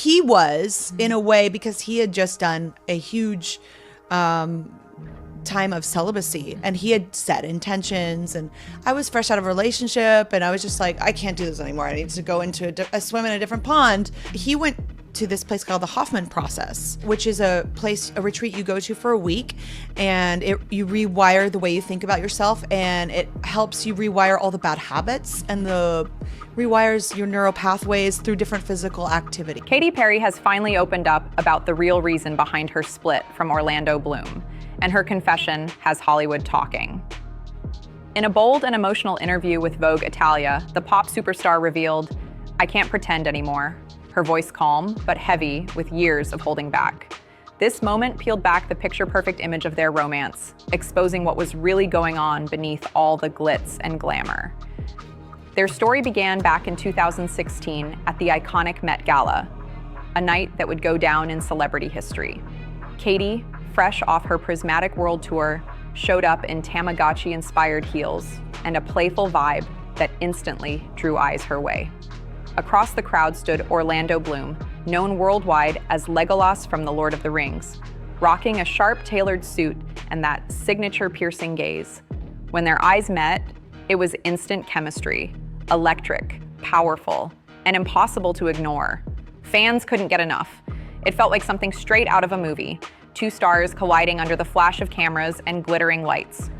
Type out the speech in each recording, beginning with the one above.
He was, in a way, because he had just done a huge time of celibacy, and he had set intentions, and I was fresh out of a relationship, and I was just like, I can't do this anymore. I need to go into a swim in a different pond. He went to this place called the Hoffman process, which is a retreat you go to for a week, and you rewire the way you think about yourself, and it helps you rewire all the bad habits and rewires your neural pathways through different physical activity. Katy Perry has finally opened up about the real reason behind her split from Orlando Bloom, and her confession has Hollywood talking. In a bold and emotional interview with Vogue Italia, the pop superstar revealed, "I can't pretend anymore," her voice calm but heavy with years of holding back. This moment peeled back the picture-perfect image of their romance, exposing what was really going on beneath all the glitz and glamour. Their story began back in 2016 at the iconic Met Gala, a night that would go down in celebrity history. Katy, fresh off her prismatic world tour, showed up in Tamagotchi-inspired heels and a playful vibe that instantly drew eyes her way. Across the crowd stood Orlando Bloom, known worldwide as Legolas from The Lord of the Rings, rocking a sharp tailored suit and that signature piercing gaze. When their eyes met, it was instant chemistry, electric, powerful, and impossible to ignore. Fans couldn't get enough. It felt like something straight out of a movie, two stars colliding under the flash of cameras and glittering lights.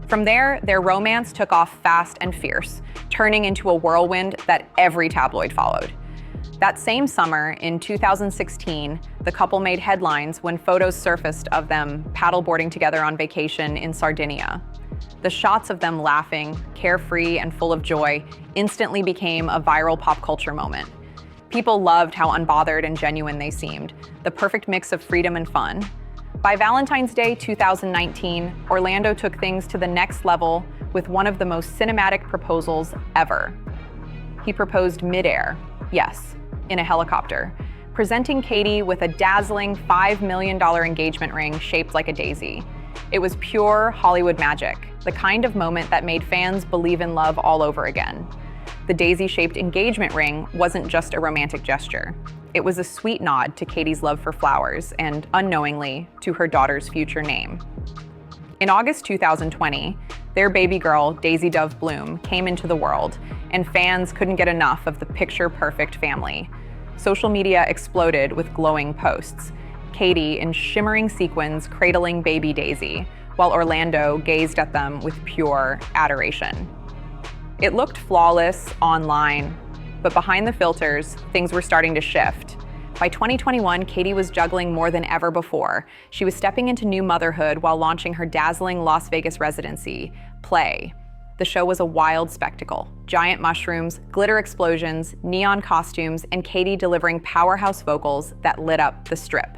From there, their romance took off fast and fierce, turning into a whirlwind that every tabloid followed. That same summer, in 2016, the couple made headlines when photos surfaced of them paddleboarding together on vacation in Sardinia. The shots of them laughing, carefree and full of joy, instantly became a viral pop culture moment. People loved how unbothered and genuine they seemed, the perfect mix of freedom and fun. By Valentine's Day 2019, Orlando took things to the next level with one of the most cinematic proposals ever. He proposed midair, yes, in a helicopter, presenting Katy with a dazzling $5 million engagement ring shaped like a daisy. It was pure Hollywood magic, the kind of moment that made fans believe in love all over again. The daisy-shaped engagement ring wasn't just a romantic gesture. It was a sweet nod to Katy's love for flowers and, unknowingly, to her daughter's future name. In August 2020, their baby girl, Daisy Dove Bloom, came into the world, and fans couldn't get enough of the picture-perfect family. Social media exploded with glowing posts. Katy in shimmering sequins cradling baby Daisy, while Orlando gazed at them with pure adoration. It looked flawless online, but behind the filters, things were starting to shift. By 2021, Katy was juggling more than ever before. She was stepping into new motherhood while launching her dazzling Las Vegas residency, Play. The show was a wild spectacle. Giant mushrooms, glitter explosions, neon costumes, and Katy delivering powerhouse vocals that lit up the Strip.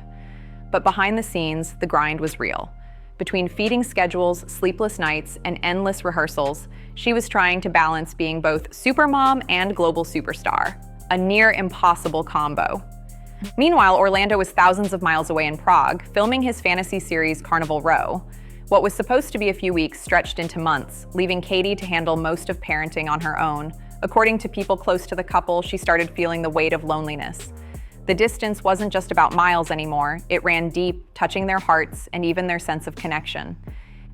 But behind the scenes, the grind was real. Between feeding schedules, sleepless nights, and endless rehearsals, she was trying to balance being both supermom and global superstar, a near impossible combo. Meanwhile, Orlando was thousands of miles away in Prague, filming his fantasy series Carnival Row. What was supposed to be a few weeks stretched into months, leaving Katy to handle most of parenting on her own. According to people close to the couple, she started feeling the weight of loneliness. The distance wasn't just about miles anymore. It ran deep, touching their hearts and even their sense of connection.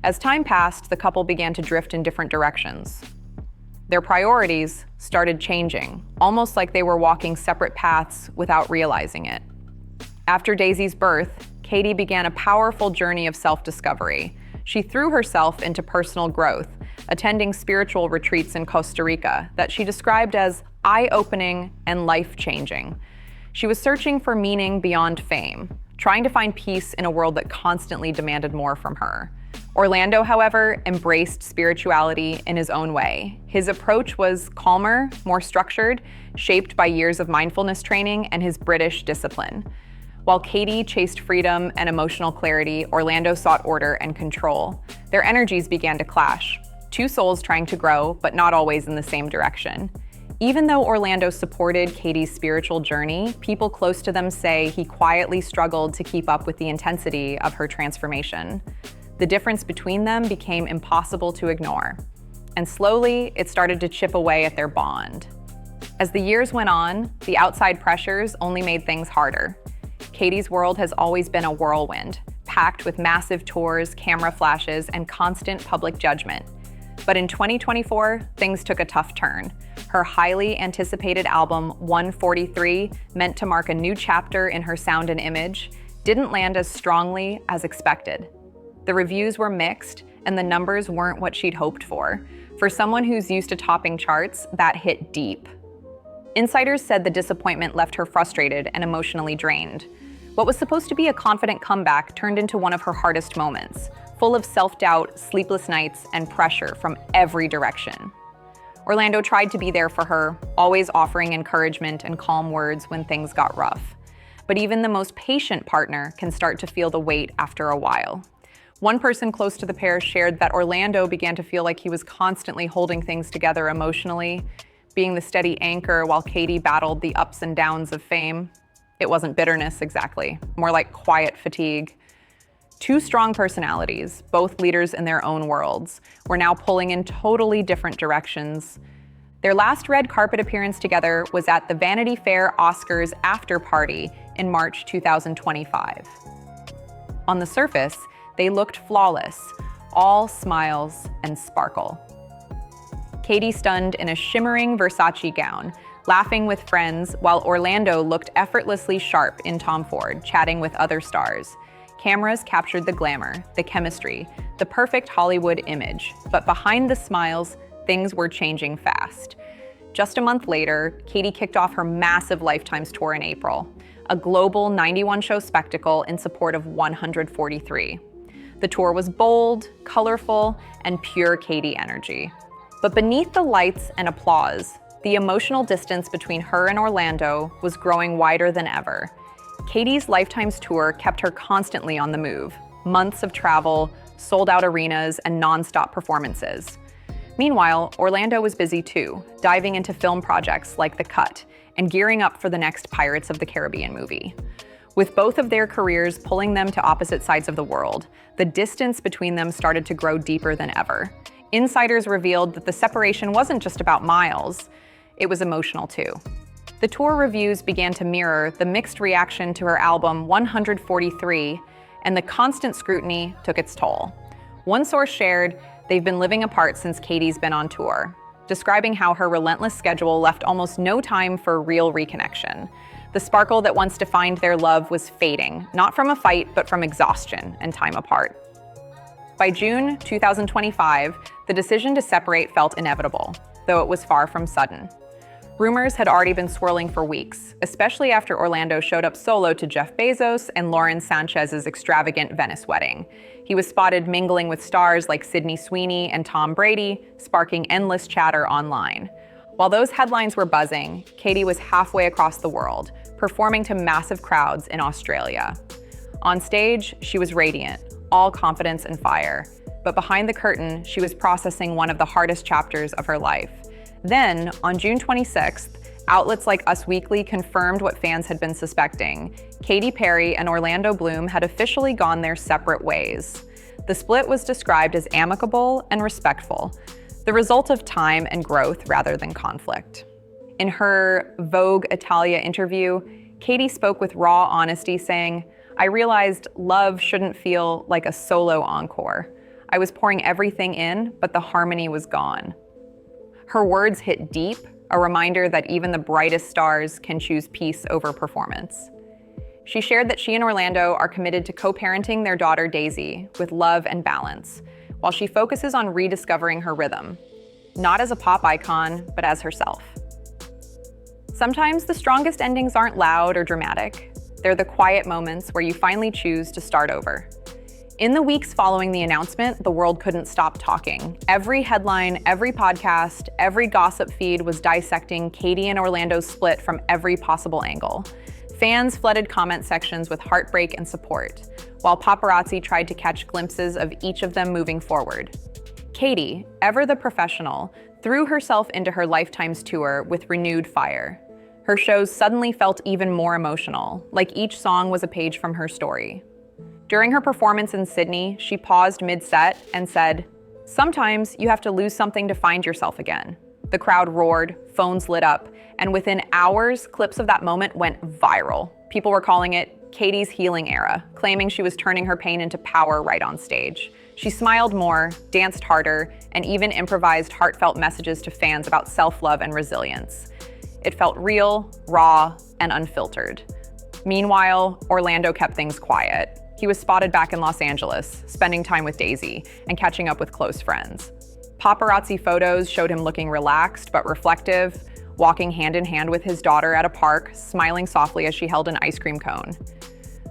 As time passed, the couple began to drift in different directions. Their priorities started changing, almost like they were walking separate paths without realizing it. After Daisy's birth, Katy began a powerful journey of self-discovery. She threw herself into personal growth, attending spiritual retreats in Costa Rica that she described as eye-opening and life-changing. She was searching for meaning beyond fame, trying to find peace in a world that constantly demanded more from her. Orlando, however, embraced spirituality in his own way. His approach was calmer, more structured, shaped by years of mindfulness training and his British discipline. While Katy chased freedom and emotional clarity, Orlando sought order and control. Their energies began to clash, two souls trying to grow, but not always in the same direction. Even though Orlando supported Katy's spiritual journey, people close to them say he quietly struggled to keep up with the intensity of her transformation. The difference between them became impossible to ignore, and slowly it started to chip away at their bond. As the years went on, the outside pressures only made things harder. Katy's world has always been a whirlwind, packed with massive tours, camera flashes, and constant public judgment. But in 2024, things took a tough turn. Her highly anticipated album, 143, meant to mark a new chapter in her sound and image, didn't land as strongly as expected. The reviews were mixed, and the numbers weren't what she'd hoped for. For someone who's used to topping charts, that hit deep. Insiders said the disappointment left her frustrated and emotionally drained. What was supposed to be a confident comeback turned into one of her hardest moments, full of self-doubt, sleepless nights, and pressure from every direction. Orlando tried to be there for her, always offering encouragement and calm words when things got rough. But even the most patient partner can start to feel the weight after a while. One person close to the pair shared that Orlando began to feel like he was constantly holding things together emotionally, being the steady anchor while Katy battled the ups and downs of fame. It wasn't bitterness exactly, more like quiet fatigue. Two strong personalities, both leaders in their own worlds, were now pulling in totally different directions. Their last red carpet appearance together was at the Vanity Fair Oscars after party in March 2025. On the surface, they looked flawless, all smiles and sparkle. Katy stunned in a shimmering Versace gown, laughing with friends, while Orlando looked effortlessly sharp in Tom Ford, chatting with other stars. Cameras captured the glamour, the chemistry, the perfect Hollywood image, but behind the smiles, things were changing fast. Just a month later, Katy kicked off her massive Lifetimes tour in April, a global 91-show spectacle in support of 143. The tour was bold, colorful, and pure Katy energy. But beneath the lights and applause, the emotional distance between her and Orlando was growing wider than ever. Katy's Lifetimes tour kept her constantly on the move. Months of travel, sold-out arenas, and non-stop performances. Meanwhile, Orlando was busy too, diving into film projects like The Cut and gearing up for the next Pirates of the Caribbean movie. With both of their careers pulling them to opposite sides of the world, the distance between them started to grow deeper than ever. Insiders revealed that the separation wasn't just about miles, it was emotional too. The tour reviews began to mirror the mixed reaction to her album 143, and the constant scrutiny took its toll. One source shared, they've been living apart since Katy's been on tour, describing how her relentless schedule left almost no time for real reconnection. The sparkle that once defined their love was fading, not from a fight, but from exhaustion and time apart. By June 2025, the decision to separate felt inevitable, though it was far from sudden. Rumors had already been swirling for weeks, especially after Orlando showed up solo to Jeff Bezos and Lauren Sanchez's extravagant Venice wedding. He was spotted mingling with stars like Sydney Sweeney and Tom Brady, sparking endless chatter online. While those headlines were buzzing, Katy was halfway across the world, performing to massive crowds in Australia. On stage, she was radiant, all confidence and fire. But behind the curtain, she was processing one of the hardest chapters of her life. Then, on June 26th, outlets like Us Weekly confirmed what fans had been suspecting. Katy Perry and Orlando Bloom had officially gone their separate ways. The split was described as amicable and respectful, the result of time and growth rather than conflict. In her Vogue Italia interview, Katy spoke with raw honesty, saying, "I realized love shouldn't feel like a solo encore. I was pouring everything in, but the harmony was gone." Her words hit deep, a reminder that even the brightest stars can choose peace over performance. She shared that she and Orlando are committed to co-parenting their daughter Daisy with love and balance, while she focuses on rediscovering her rhythm, not as a pop icon, but as herself. Sometimes the strongest endings aren't loud or dramatic. They're the quiet moments where you finally choose to start over. In the weeks following the announcement, the world couldn't stop talking. Every headline, every podcast, every gossip feed was dissecting Katy and Orlando's split from every possible angle. Fans flooded comment sections with heartbreak and support, while paparazzi tried to catch glimpses of each of them moving forward. Katy, ever the professional, threw herself into her Lifetimes tour with renewed fire. Her shows suddenly felt even more emotional, like each song was a page from her story. During her performance in Sydney, she paused mid-set and said, "Sometimes you have to lose something to find yourself again." The crowd roared, phones lit up, And within hours, clips of that moment went viral. People were calling it Katy's healing era, claiming she was turning her pain into power right on stage. She smiled more, danced harder, and even improvised heartfelt messages to fans about self-love and resilience. It felt real, raw, and unfiltered. Meanwhile, Orlando kept things quiet. He was spotted back in Los Angeles, spending time with Daisy and catching up with close friends. Paparazzi photos showed him looking relaxed but reflective, walking hand in hand with his daughter at a park, smiling softly as she held an ice cream cone.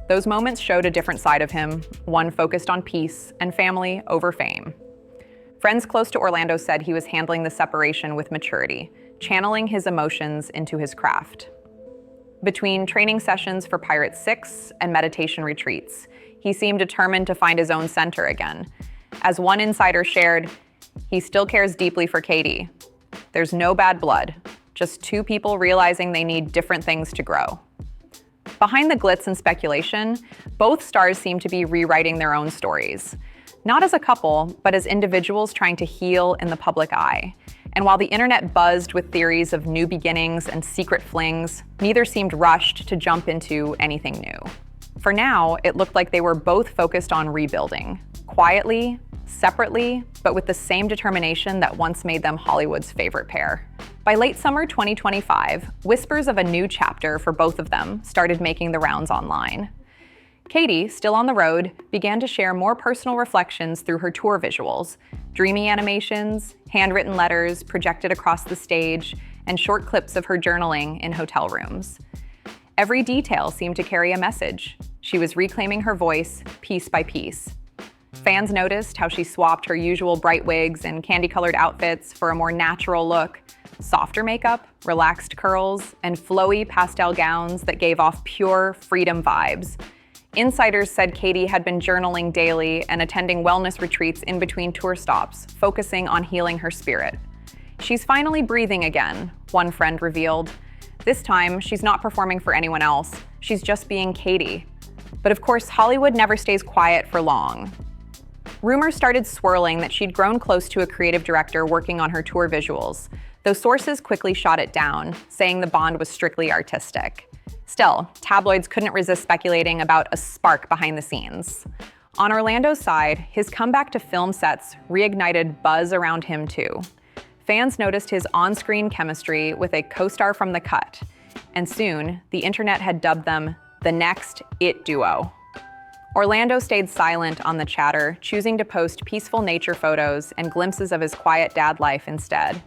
Those moments showed a different side of him, one focused on peace and family over fame. Friends close to Orlando said he was handling the separation with maturity, channeling his emotions into his craft. Between training sessions for Pirate 6 and meditation retreats, he seemed determined to find his own center again. As one insider shared, he still cares deeply for Katy. There's no bad blood, just two people realizing they need different things to grow. Behind the glitz and speculation, both stars seem to be rewriting their own stories. Not as a couple, but as individuals trying to heal in the public eye. And while the internet buzzed with theories of new beginnings and secret flings, neither seemed rushed to jump into anything new. For now, it looked like they were both focused on rebuilding, quietly, separately, but with the same determination that once made them Hollywood's favorite pair. By late summer 2025, whispers of a new chapter for both of them started making the rounds online. Katy, still on the road, began to share more personal reflections through her tour visuals, dreamy animations, handwritten letters projected across the stage, and short clips of her journaling in hotel rooms. Every detail seemed to carry a message. She was reclaiming her voice piece by piece. Fans noticed how she swapped her usual bright wigs and candy-colored outfits for a more natural look, softer makeup, relaxed curls, and flowy pastel gowns that gave off pure freedom vibes. Insiders said Katy had been journaling daily and attending wellness retreats in between tour stops, focusing on healing her spirit. She's finally breathing again, one friend revealed. This time, she's not performing for anyone else. She's just being Katy. But of course, Hollywood never stays quiet for long. Rumors started swirling that she'd grown close to a creative director working on her tour visuals, though sources quickly shot it down, saying the bond was strictly artistic. Still, tabloids couldn't resist speculating about a spark behind the scenes. On Orlando's side, his comeback to film sets reignited buzz around him too. Fans noticed his on-screen chemistry with a co-star from The Cut, and soon, the internet had dubbed them the next It Duo. Orlando stayed silent on the chatter, choosing to post peaceful nature photos and glimpses of his quiet dad life instead.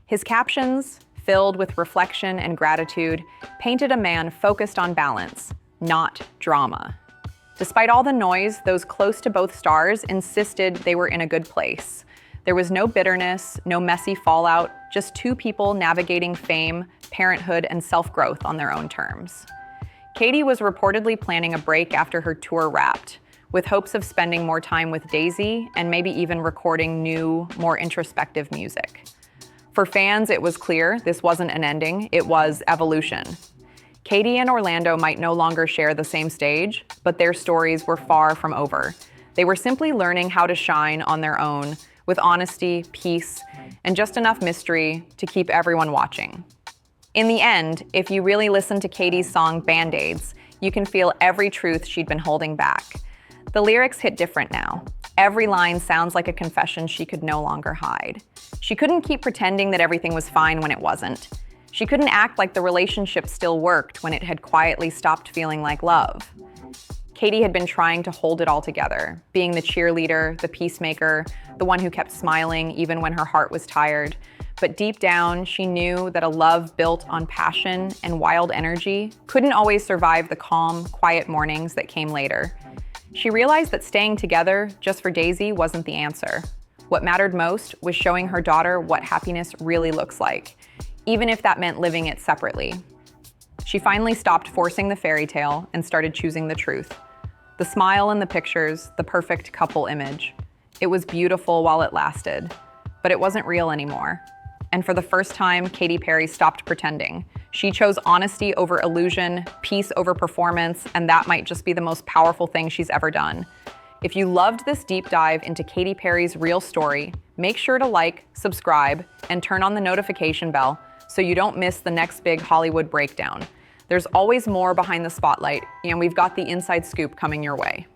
His captions, filled with reflection and gratitude, painted a man focused on balance, not drama. Despite all the noise, those close to both stars insisted they were in a good place. There was no bitterness, no messy fallout, just two people navigating fame, parenthood, and self-growth on their own terms. Katy was reportedly planning a break after her tour wrapped, with hopes of spending more time with Daisy and maybe even recording new, more introspective music. For fans, it was clear this wasn't an ending, it was evolution. Katy and Orlando might no longer share the same stage, but their stories were far from over. They were simply learning how to shine on their own, with honesty, peace, and just enough mystery to keep everyone watching. In the end, if you really listen to Katy's song Band-Aids, you can feel every truth she'd been holding back. The lyrics hit different now. Every line sounds like a confession she could no longer hide. She couldn't keep pretending that everything was fine when it wasn't. She couldn't act like the relationship still worked when it had quietly stopped feeling like love. Katy had been trying to hold it all together, being the cheerleader, the peacemaker, the one who kept smiling even when her heart was tired. But deep down, she knew that a love built on passion and wild energy couldn't always survive the calm, quiet mornings that came later. She realized that staying together just for Daisy wasn't the answer. What mattered most was showing her daughter what happiness really looks like, even if that meant living it separately. She finally stopped forcing the fairy tale and started choosing the truth. The smile in the pictures, the perfect couple image. It was beautiful while it lasted, but it wasn't real anymore. And for the first time, Katy Perry stopped pretending. She chose honesty over illusion, peace over performance, and that might just be the most powerful thing she's ever done. If you loved this deep dive into Katy Perry's real story, make sure to like, subscribe, and turn on the notification bell so you don't miss the next big Hollywood breakdown. There's always more behind the spotlight, and we've got the inside scoop coming your way.